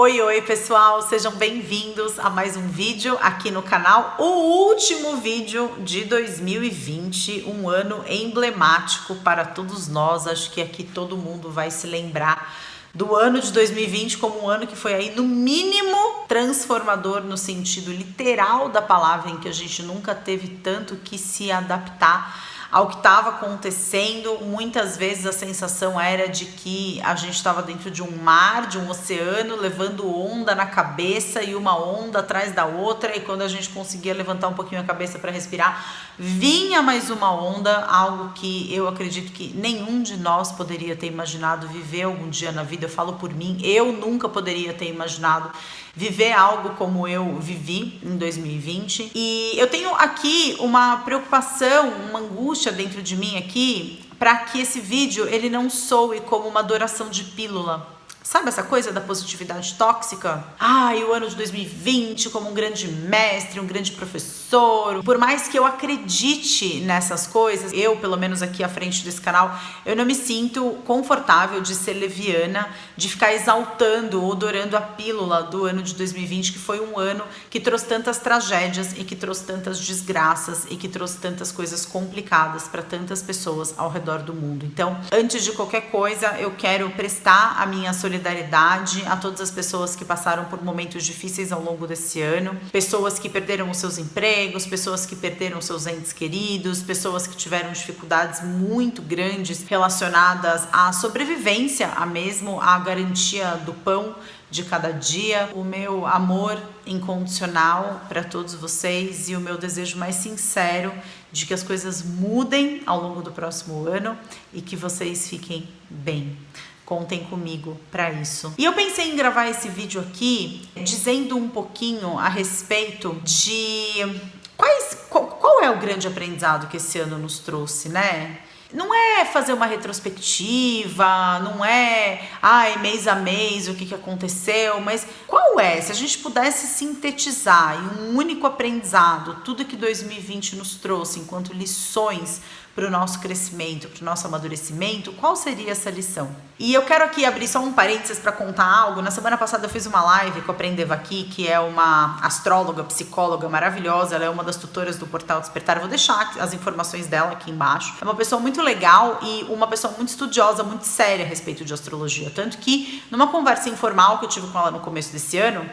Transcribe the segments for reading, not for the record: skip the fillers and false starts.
Oi, oi pessoal, sejam bem-vindos a mais um vídeo aqui no canal, o último vídeo de 2020, um ano emblemático para todos nós. Acho que aqui todo mundo vai se lembrar do ano de 2020 como um ano que foi aí no mínimo transformador no sentido literal da palavra, em que a gente nunca teve tanto que se adaptar ao que estava acontecendo. Muitas vezes a sensação era de que a gente estava dentro de um mar, de um oceano, levando onda na cabeça e uma onda atrás da outra, e quando a gente conseguia levantar um pouquinho a cabeça para respirar, vinha mais uma onda, algo que eu acredito que nenhum de nós poderia ter imaginado viver algum dia na vida. Eu falo por mim, eu nunca poderia ter imaginado viver algo como eu vivi em 2020. E eu tenho aqui uma preocupação, uma angústia dentro de mim aqui, para que esse vídeo ele não soe como uma adoração de pílula. Sabe essa coisa da positividade tóxica? E o ano de 2020 como um grande mestre, um grande professor. Por mais que eu acredite nessas coisas, eu, pelo menos aqui à frente desse canal, eu não me sinto confortável de ser leviana, de ficar exaltando ou adorando a pílula do ano de 2020, que foi um ano que trouxe tantas tragédias e que trouxe tantas desgraças e que trouxe tantas coisas complicadas para tantas pessoas ao redor do mundo. Então, antes de qualquer coisa, eu quero prestar a minha solidariedade a todas as pessoas que passaram por momentos difíceis ao longo desse ano, pessoas que perderam os seus empregos, pessoas que perderam seus entes queridos, pessoas que tiveram dificuldades muito grandes relacionadas à sobrevivência, a mesmo à garantia do pão de cada dia. O meu amor incondicional para todos vocês e o meu desejo mais sincero de que as coisas mudem ao longo do próximo ano e que vocês fiquem bem. Contem comigo para isso. E eu pensei em gravar esse vídeo aqui dizendo um pouquinho a respeito de qual é o grande aprendizado que esse ano nos trouxe, né? Não é fazer uma retrospectiva, não é mês a mês o que aconteceu, mas qual é, se a gente pudesse sintetizar em um único aprendizado tudo que 2020 nos trouxe enquanto lições para o nosso crescimento, para o nosso amadurecimento, qual seria essa lição? E eu quero aqui abrir só um parênteses para contar algo. Na semana passada eu fiz uma live com a Aprendeva Aqui, que é uma astróloga, psicóloga maravilhosa. Ela é uma das tutoras do Portal Despertar. Eu vou deixar as informações dela aqui embaixo. É uma pessoa muito legal e uma pessoa muito estudiosa, muito séria a respeito de astrologia. Tanto que, numa conversa informal que eu tive com ela no começo desse ano,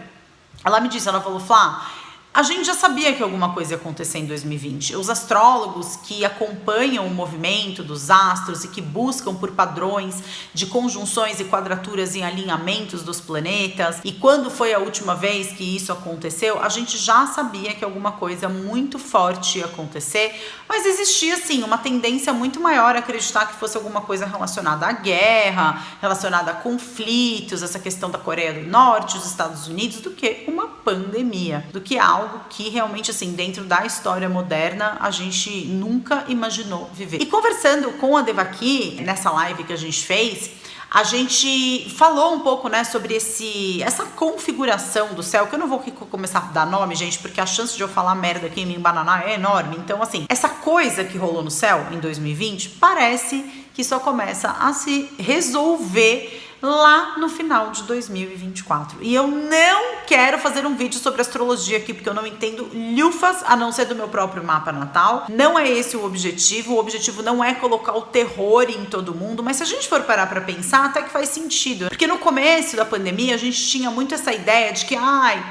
ela me disse, ela falou, Flá, a gente já sabia que alguma coisa ia acontecer em 2020. Os astrólogos que acompanham o movimento dos astros e que buscam por padrões de conjunções e quadraturas em alinhamentos dos planetas, e quando foi a última vez que isso aconteceu, a gente já sabia que alguma coisa muito forte ia acontecer, mas existia sim uma tendência muito maior a acreditar que fosse alguma coisa relacionada à guerra, relacionada a conflitos, essa questão da Coreia do Norte, os Estados Unidos, do que uma pandemia, do que algo que realmente, assim, dentro da história moderna, a gente nunca imaginou viver. E conversando com a Devaki, nessa live que a gente fez, a gente falou um pouco, né, sobre essa configuração do céu, que eu não vou começar a dar nome, gente, porque a chance de eu falar merda aqui e me embananar é enorme. Então, assim, essa coisa que rolou no céu em 2020 parece que só começa a se resolver lá no final de 2024. E eu não quero fazer um vídeo sobre astrologia aqui, porque eu não entendo lhufas a não ser do meu próprio mapa natal. Não é esse o objetivo não é colocar o terror em todo mundo, mas se a gente for parar pra pensar, até que faz sentido. Porque no começo da pandemia, a gente tinha muito essa ideia de que,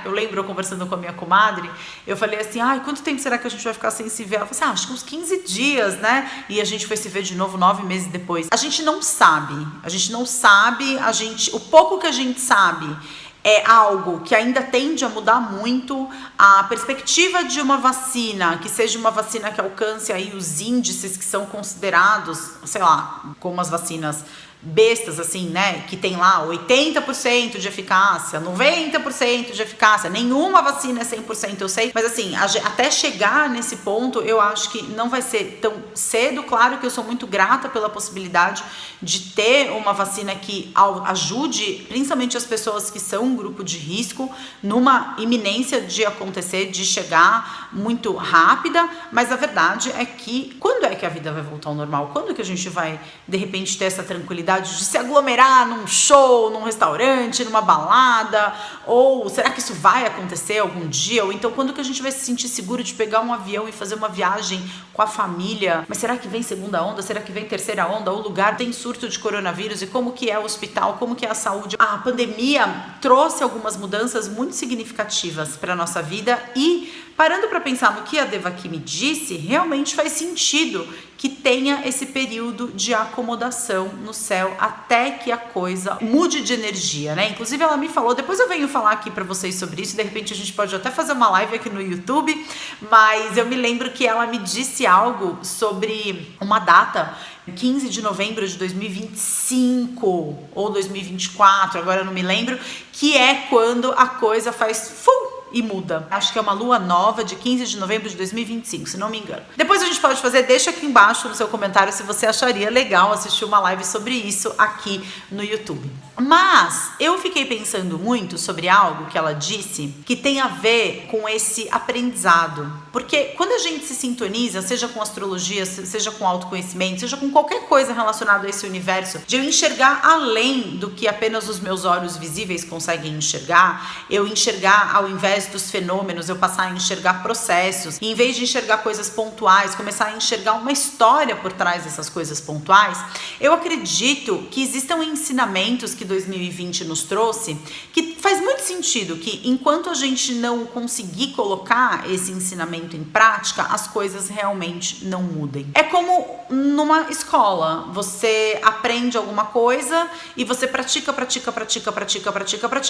eu lembro eu conversando com a minha comadre, eu falei assim, quanto tempo será que a gente vai ficar sem se ver? Ela falou assim, acho que uns 15 dias, né? E a gente foi se ver de novo 9 meses depois. A gente não sabe, o pouco que a gente sabe é algo que ainda tende a mudar muito. A perspectiva de uma vacina, que seja uma vacina que alcance aí os índices que são considerados, sei lá, como as vacinas bestas, assim, né, que tem lá 80% de eficácia, 90% de eficácia, nenhuma vacina é 100%, eu sei, mas assim, até chegar nesse ponto, eu acho que não vai ser tão cedo. Claro que eu sou muito grata pela possibilidade de ter uma vacina que ajude, principalmente as pessoas que são um grupo de risco, numa iminência de acontecer, de chegar muito rápida, mas a verdade é que, quando é que a vida vai voltar ao normal? Quando é que a gente vai, de repente, ter essa tranquilidade possibilidade de se aglomerar num show, num restaurante, numa balada? Ou será que isso vai acontecer algum dia? Ou então quando que a gente vai se sentir seguro de pegar um avião e fazer uma viagem com a família? Mas será que vem segunda onda? Será que vem terceira onda? O lugar tem surto de coronavírus? E como que é o hospital? Como que é a saúde? A pandemia trouxe algumas mudanças muito significativas para a nossa vida e parando para pensar no que a Devaki me disse, realmente faz sentido que tenha esse período de acomodação no céu até que a coisa mude de energia, né? Inclusive ela me falou, depois eu venho falar aqui para vocês sobre isso, de repente a gente pode até fazer uma live aqui no YouTube, mas eu me lembro que ela me disse algo sobre uma data, 15 de novembro de 2025 ou 2024, agora eu não me lembro, que é quando a coisa faz e muda. Acho que é uma lua nova de 15 de novembro de 2025, se não me engano. Depois a gente pode fazer, deixa aqui embaixo no seu comentário se você acharia legal assistir uma live sobre isso aqui no YouTube. Mas eu fiquei pensando muito sobre algo que ela disse que tem a ver com esse aprendizado. Porque quando a gente se sintoniza, seja com astrologia, seja com autoconhecimento, seja com qualquer coisa relacionada a esse universo, de eu enxergar além do que apenas os meus olhos visíveis conseguem enxergar, eu enxergar ao invés dos fenômenos, eu passar a enxergar processos, e em vez de enxergar coisas pontuais, começar a enxergar uma história por trás dessas coisas pontuais, eu acredito que existam ensinamentos que 2020 nos trouxe, que faz muito sentido que enquanto a gente não conseguir colocar esse ensinamento em prática, as coisas realmente não mudem. É como numa escola, você aprende alguma coisa e você pratica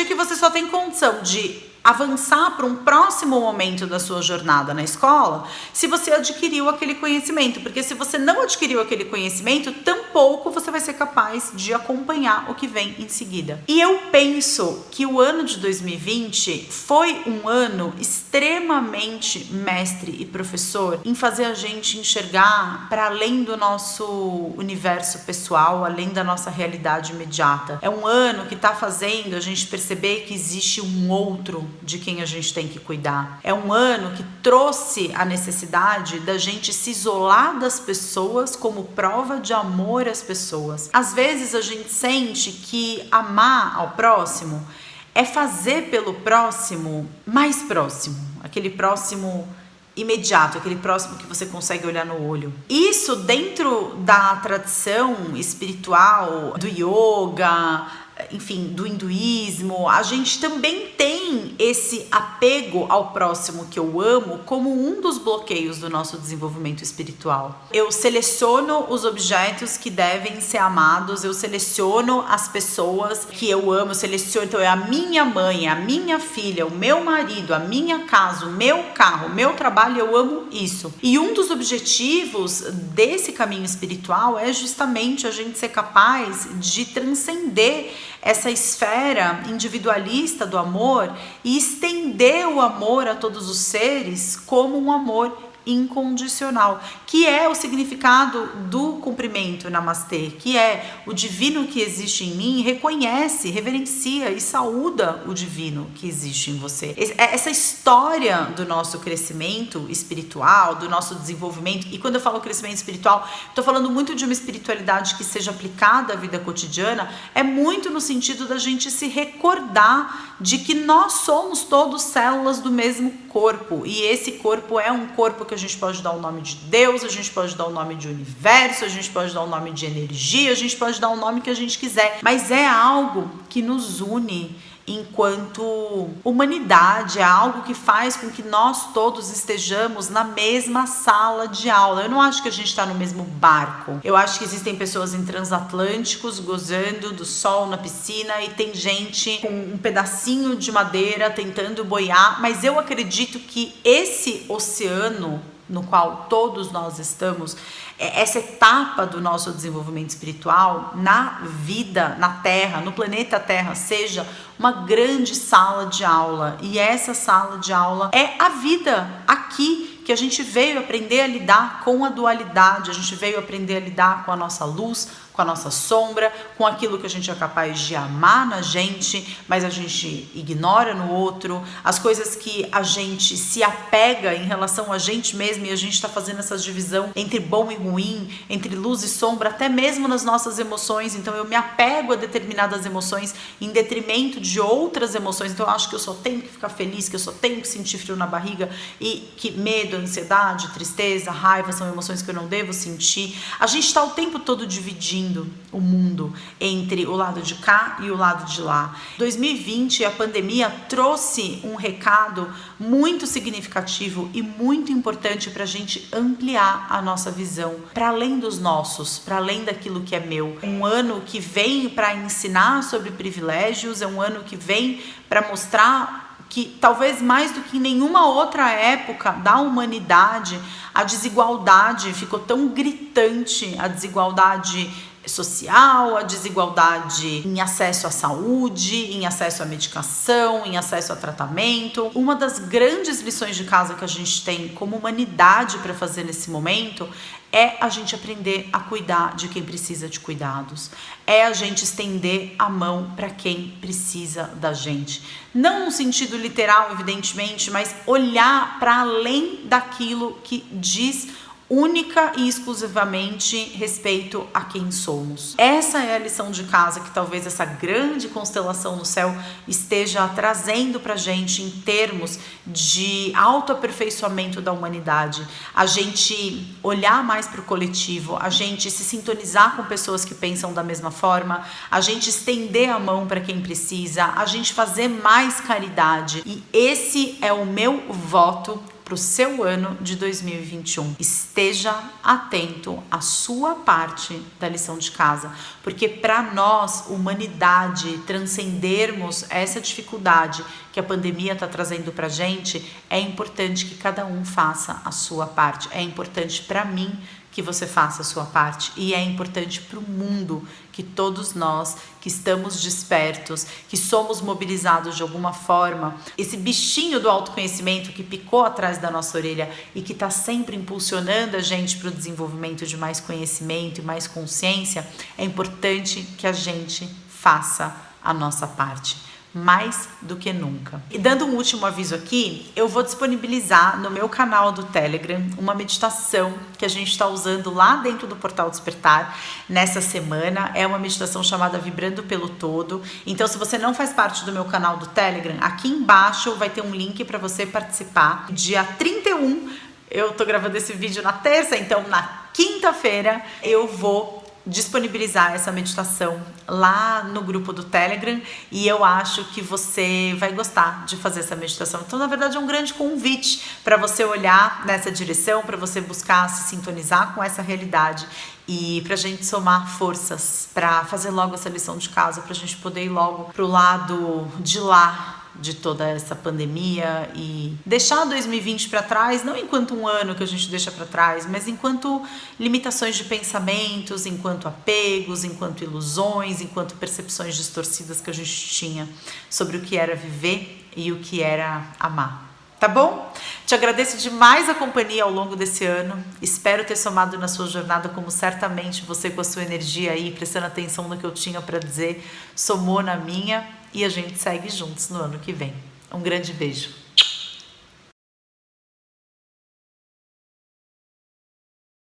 e você só tem condição de avançar para um próximo momento da sua jornada na escola se você adquiriu aquele conhecimento, porque se você não adquiriu aquele conhecimento, tampouco você vai ser capaz de acompanhar o que vem em seguida. E eu penso que o ano de 2020 foi um ano extremamente mestre e professor em fazer a gente enxergar para além do nosso universo pessoal, além da nossa realidade imediata. É um ano que está fazendo a gente perceber que existe um outro de quem a gente tem que cuidar. É um ano que trouxe a necessidade da gente se isolar das pessoas como prova de amor às pessoas. Às vezes a gente sente que amar ao próximo é fazer pelo próximo mais próximo, aquele próximo imediato, aquele próximo que você consegue olhar no olho. Isso dentro da tradição espiritual, do yoga, enfim, do hinduísmo, a gente também tem esse apego ao próximo que eu amo como um dos bloqueios do nosso desenvolvimento espiritual. Eu seleciono os objetos que devem ser amados, eu seleciono as pessoas que eu amo, eu seleciono, então é a minha mãe, a minha filha, o meu marido, a minha casa, o meu carro, o meu trabalho, eu amo isso. E um dos objetivos desse caminho espiritual é justamente a gente ser capaz de transcender essa esfera individualista do amor e estender o amor a todos os seres como um amor incondicional, que é o significado do cumprimento Namastê, que é o divino que existe em mim, reconhece, reverencia e saúda o divino que existe em você. Essa história do nosso crescimento espiritual, do nosso desenvolvimento, e quando eu falo crescimento espiritual, estou falando muito de uma espiritualidade que seja aplicada à vida cotidiana, é muito no sentido da gente se recordar de que nós somos todos células do mesmo corpo, e esse corpo é um corpo que a gente pode dar o nome de Deus, a gente pode dar o nome de universo, a gente pode dar o nome de energia, a gente pode dar o nome que a gente quiser, mas é algo que nos une enquanto humanidade, é algo que faz com que nós todos estejamos na mesma sala de aula. Eu não acho que a gente está no mesmo barco. Eu acho que existem pessoas em transatlânticos gozando do sol na piscina e tem gente com um pedacinho de madeira tentando boiar, mas eu acredito que esse oceano no qual todos nós estamos, essa etapa do nosso desenvolvimento espiritual na vida, na Terra, no planeta Terra, seja uma grande sala de aula. E essa sala de aula é a vida aqui, que a gente veio aprender a lidar com a dualidade, a gente veio aprender a lidar com a nossa luz, com a nossa sombra, com aquilo que a gente é capaz de amar na gente, mas a gente ignora no outro, as coisas que a gente se apega em relação a gente mesmo, e a gente está fazendo essa divisão entre bom e ruim, entre luz e sombra, até mesmo nas nossas emoções. Então eu me apego a determinadas emoções em detrimento de outras emoções. Então eu acho que eu só tenho que ficar feliz, que eu só tenho que sentir frio na barriga, e que medo, ansiedade, tristeza, raiva são emoções que eu não devo sentir. A gente está o tempo todo dividindo o mundo entre o lado de cá e o lado de lá. 2020, a pandemia trouxe um recado muito significativo e muito importante para a gente ampliar a nossa visão para além dos nossos, para além daquilo que é meu. Um ano que vem para ensinar sobre privilégios, é um ano que vem para mostrar que talvez mais do que em nenhuma outra época da humanidade, a desigualdade ficou tão gritante, a desigualdade social, a desigualdade em acesso à saúde, em acesso à medicação, em acesso a tratamento. Uma das grandes lições de casa que a gente tem como humanidade para fazer nesse momento é a gente aprender a cuidar de quem precisa de cuidados. É a gente estender a mão para quem precisa da gente. Não no sentido literal, evidentemente, mas olhar para além daquilo que diz única e exclusivamente respeito a quem somos. Essa é a lição de casa que talvez essa grande constelação no céu esteja trazendo pra gente em termos de autoaperfeiçoamento da humanidade. A gente olhar mais pro coletivo, a gente se sintonizar com pessoas que pensam da mesma forma, a gente estender a mão para quem precisa, a gente fazer mais caridade. E esse é o meu voto para o seu ano de 2021. Esteja atento à sua parte da lição de casa, porque para nós, humanidade, transcendermos essa dificuldade que a pandemia está trazendo para a gente, é importante que cada um faça a sua parte. É importante para mim que você faça a sua parte, e é importante para o mundo que todos nós que estamos despertos, que somos mobilizados de alguma forma, esse bichinho do autoconhecimento que picou atrás da nossa orelha e que está sempre impulsionando a gente para o desenvolvimento de mais conhecimento e mais consciência, é importante que a gente faça a nossa parte. Mais do que nunca. E dando um último aviso aqui, eu vou disponibilizar no meu canal do Telegram uma meditação que a gente está usando lá dentro do Portal Despertar nessa semana. É uma meditação chamada Vibrando pelo Todo. Então, se você não faz parte do meu canal do Telegram, aqui embaixo vai ter um link para você participar. Dia 31, eu tô gravando esse vídeo na terça, então na quinta-feira eu vou disponibilizar essa meditação lá no grupo do Telegram, e eu acho que você vai gostar de fazer essa meditação. Então, na verdade, é um grande convite para você olhar nessa direção, para você buscar se sintonizar com essa realidade e para a gente somar forças para fazer logo essa lição de casa, para a gente poder ir logo pro lado de lá de toda essa pandemia e deixar 2020 para trás, não enquanto um ano que a gente deixa para trás, mas enquanto limitações de pensamentos, enquanto apegos, enquanto ilusões, enquanto percepções distorcidas que a gente tinha sobre o que era viver e o que era amar. Tá bom? Te agradeço demais a companhia ao longo desse ano. Espero ter somado na sua jornada, como certamente você com a sua energia aí, prestando atenção no que eu tinha para dizer, somou na minha, e a gente segue juntos no ano que vem. Um grande beijo.